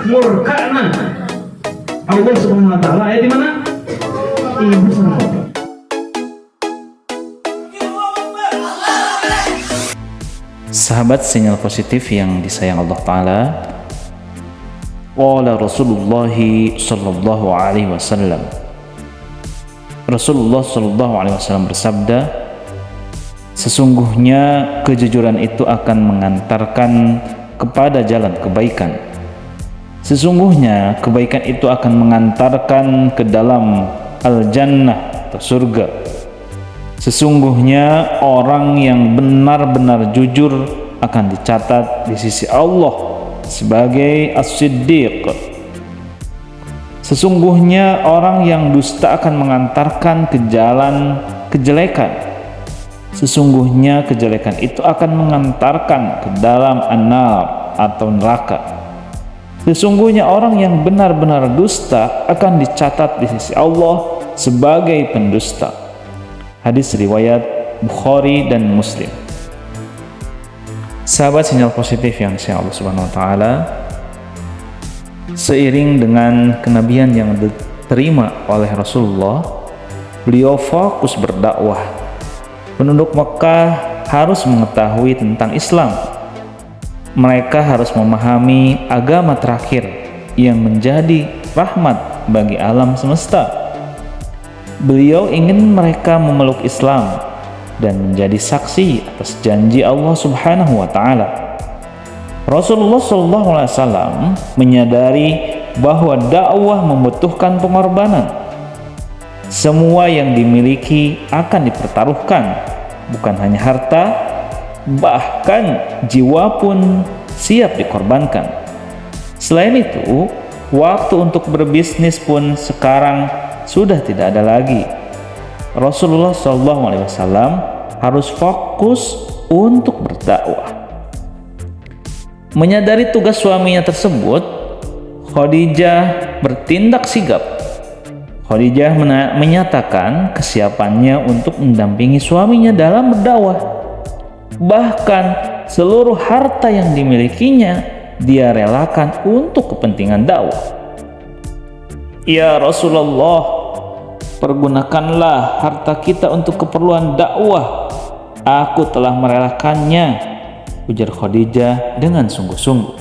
murkana Allah Subhanahu wa taala. Ayat di mana? Ibu sama bapak. Sahabat sinyal positif yang disayang Allah Ta'ala, qala Rasulullah sallallahu alaihi wasallam, Rasulullah sallallahu alaihi wasallam bersabda, sesungguhnya kejujuran itu akan mengantarkan kepada jalan kebaikan. Sesungguhnya kebaikan itu akan mengantarkan ke dalam al-jannah atau surga. Sesungguhnya orang yang benar-benar jujur akan dicatat di sisi Allah sebagai as-siddiq. Sesungguhnya orang yang dusta akan mengantarkan ke jalan kejelekan. Sesungguhnya kejelekan itu akan mengantarkan ke dalam an-nar atau neraka. Sesungguhnya orang yang benar-benar dusta akan dicatat di sisi Allah sebagai pendusta. Hadis riwayat Bukhari dan Muslim. Sahabat sinyal positif yang disayang Allah Subhanahu wa taala, seiring dengan kenabian yang diterima oleh Rasulullah, beliau fokus berdakwah. Penduduk Mekah harus mengetahui tentang Islam. Mereka harus memahami agama terakhir yang menjadi rahmat bagi alam semesta. Beliau ingin mereka memeluk Islam dan menjadi saksi atas janji Allah Subhanahu wa taala. Rasulullah SAW menyadari bahwa dakwah membutuhkan pengorbanan. Semua yang dimiliki akan dipertaruhkan, bukan hanya harta, bahkan jiwa pun siap dikorbankan. Selain itu, waktu untuk berbisnis pun sekarang sudah tidak ada lagi. Rasulullah SAW harus fokus untuk berdakwah. Menyadari tugas suaminya tersebut, Khadijah bertindak sigap. Khadijah menyatakan kesiapannya untuk mendampingi suaminya dalam berdakwah. Bahkan seluruh harta yang dimilikinya dia relakan untuk kepentingan dakwah. Ya Rasulullah, pergunakanlah harta kita untuk keperluan dakwah. Aku telah merelakannya, ujar Khadijah dengan sungguh-sungguh.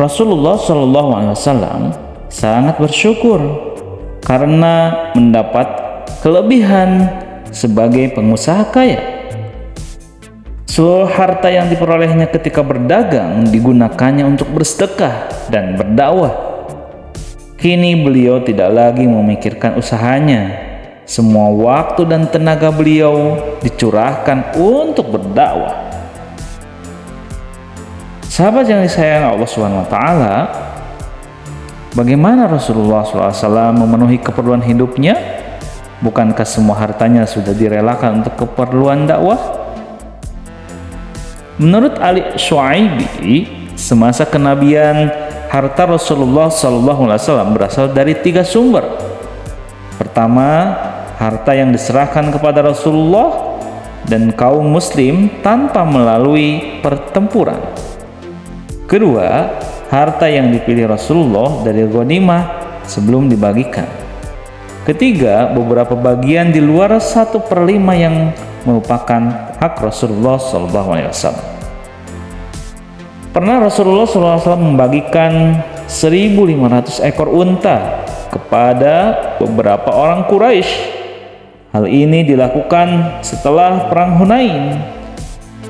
Rasulullah SAW sangat bersyukur karena mendapat kelebihan sebagai pengusaha kaya. Seluruh harta yang diperolehnya ketika berdagang digunakannya untuk bersedekah dan berdakwah. Kini beliau tidak lagi memikirkan usahanya. Semua waktu dan tenaga beliau dicurahkan untuk berdakwah. Sahabat yang disayang Allah SWT, bagaimana Rasulullah SAW memenuhi keperluan hidupnya? Bukankah semua hartanya sudah direlakan untuk keperluan dakwah? Menurut Ali Syuaibi, semasa kenabian, harta Rasulullah SAW berasal dari 3 sumber. Pertama, harta yang diserahkan kepada Rasulullah dan kaum muslim tanpa melalui pertempuran. Kedua, harta yang dipilih Rasulullah dari ghanimah sebelum dibagikan. Ketiga, beberapa bagian di luar 1/5 yang merupakan hak Rasulullah SAW. Pernah Rasulullah SAW membagikan 1.500 ekor unta kepada beberapa orang Quraisy. Hal ini dilakukan setelah perang Hunain.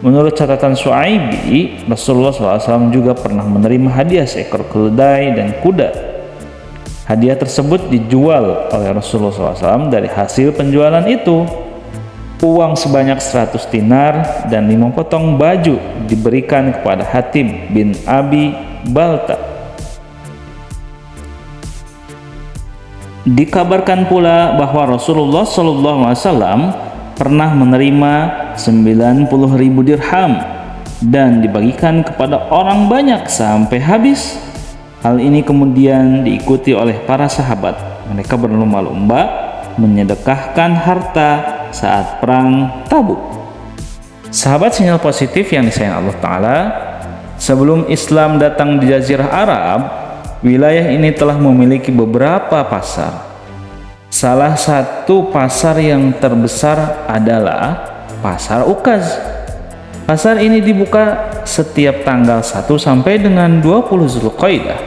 Menurut catatan Syuaibi, Rasulullah SAW juga pernah menerima hadiah seekor keledai dan kuda. Hadiah tersebut dijual oleh Rasulullah SAW dari hasil penjualan itu. Uang sebanyak 100 dinar dan 5 potong baju diberikan kepada Hatib bin Abi Balta. Dikabarkan pula bahwa Rasulullah SAW pernah menerima 90.000 dirham dan dibagikan kepada orang banyak sampai habis. Hal ini kemudian diikuti oleh para sahabat. Mereka berlomba-lomba menyedekahkan harta saat perang Tabuk. Sahabat sinyal positif yang disayang Allah Ta'ala, Sebelum Islam datang di Jazirah Arab, wilayah ini telah memiliki beberapa pasar. Salah satu pasar yang terbesar adalah Pasar Ukaz. Pasar ini dibuka setiap tanggal 1 sampai dengan 20 Zulqaidah.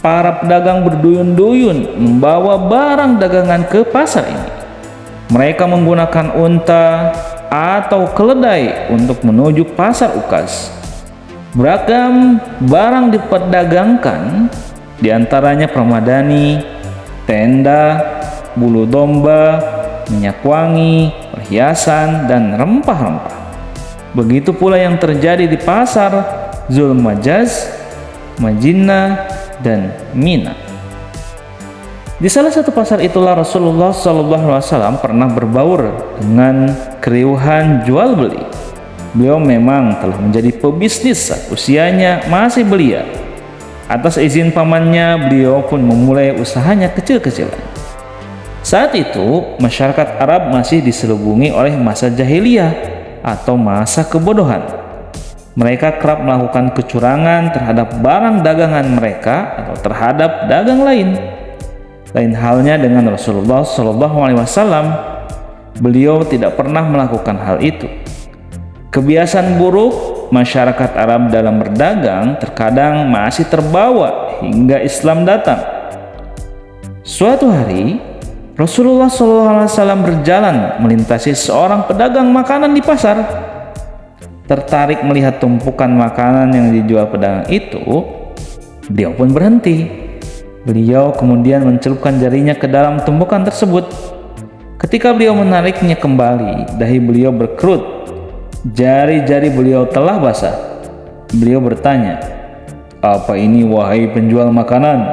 Para pedagang berduyun-duyun membawa barang dagangan ke pasar ini. Mereka menggunakan unta atau keledai untuk menuju Pasar Ukaz. Beragam barang diperdagangkan, diantaranya permadani, tenda, bulu domba, minyak wangi, perhiasan, dan rempah-rempah. Begitu pula yang terjadi di pasar Zulmajaz, Majinah, dan Mina. Di salah satu pasar itulah Rasulullah SAW pernah berbaur dengan keriuhan jual beli. Beliau memang telah menjadi pebisnis saat usianya masih belia. Atas izin pamannya, beliau pun memulai usahanya kecil-kecilan. Saat itu, masyarakat Arab masih diselubungi oleh masa jahiliyah atau masa kebodohan. Mereka kerap melakukan kecurangan terhadap barang dagangan mereka atau terhadap dagang lain. Lain halnya dengan Rasulullah SAW, beliau tidak pernah melakukan hal itu. Kebiasaan buruk masyarakat Arab dalam berdagang terkadang masih terbawa hingga Islam datang. Suatu hari, Rasulullah SAW berjalan melintasi seorang pedagang makanan di pasar. Tertarik melihat tumpukan makanan yang dijual pedagang itu, beliau pun berhenti. Beliau kemudian mencelupkan jarinya ke dalam tumpukan tersebut. Ketika beliau menariknya kembali, dahi beliau berkerut. Jari-jari beliau telah basah. Beliau bertanya, "Apa ini wahai penjual makanan?"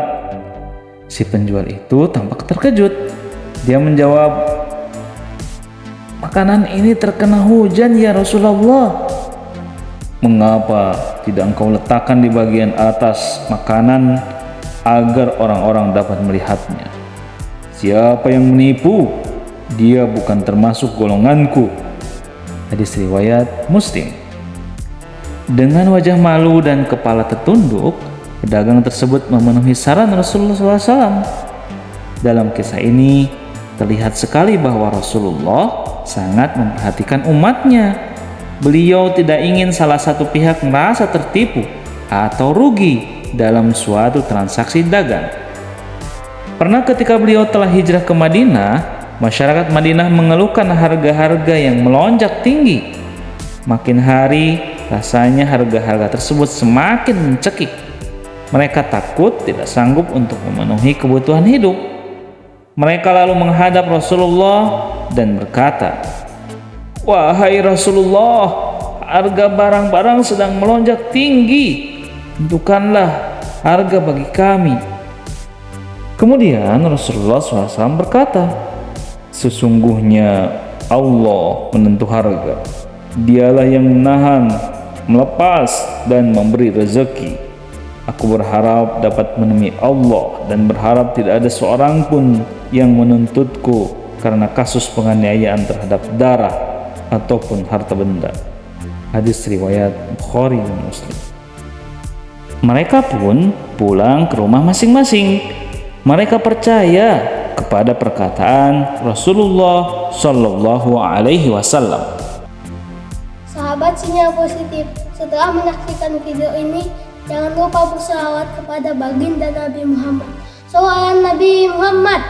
Si penjual itu tampak terkejut. Dia menjawab, "Makanan ini terkena hujan ya Rasulullah." "Mengapa tidak engkau letakkan di bagian atas makanan agar orang-orang dapat melihatnya?" "Siapa yang menipu? Dia bukan termasuk golonganku." Hadis riwayat Muslim. Dengan wajah malu dan kepala tertunduk, pedagang tersebut memenuhi saran Rasulullah SAW. Dalam kisah ini terlihat sekali bahwa Rasulullah sangat memperhatikan umatnya. Beliau tidak ingin salah satu pihak merasa tertipu atau rugi dalam suatu transaksi dagang. Pernah ketika beliau telah hijrah ke Madinah, masyarakat Madinah mengeluhkan harga-harga yang melonjak tinggi. Makin hari, rasanya harga-harga tersebut semakin mencekik. Mereka takut tidak sanggup untuk memenuhi kebutuhan hidup. Mereka lalu menghadap Rasulullah dan berkata, "Wahai Rasulullah, harga barang-barang sedang melonjak tinggi. Tentukanlah harga bagi kami." Kemudian Rasulullah SAW berkata, "Sesungguhnya Allah menentu harga. Dialah yang menahan, melepas, dan memberi rezeki. Aku berharap dapat menemui Allah dan berharap tidak ada seorang pun yang menuntutku karena kasus penganiayaan terhadap darah ataupun harta benda." Hadis riwayat Bukhari dan Muslim. Mereka pun pulang ke rumah masing-masing. Mereka percaya kepada perkataan Rasulullah Shallallahu Alaihi Wasallam. Sahabat Sinyal Positif, setelah menyaksikan video ini, jangan lupa berselawat kepada baginda Nabi Muhammad. Salawat Nabi Muhammad.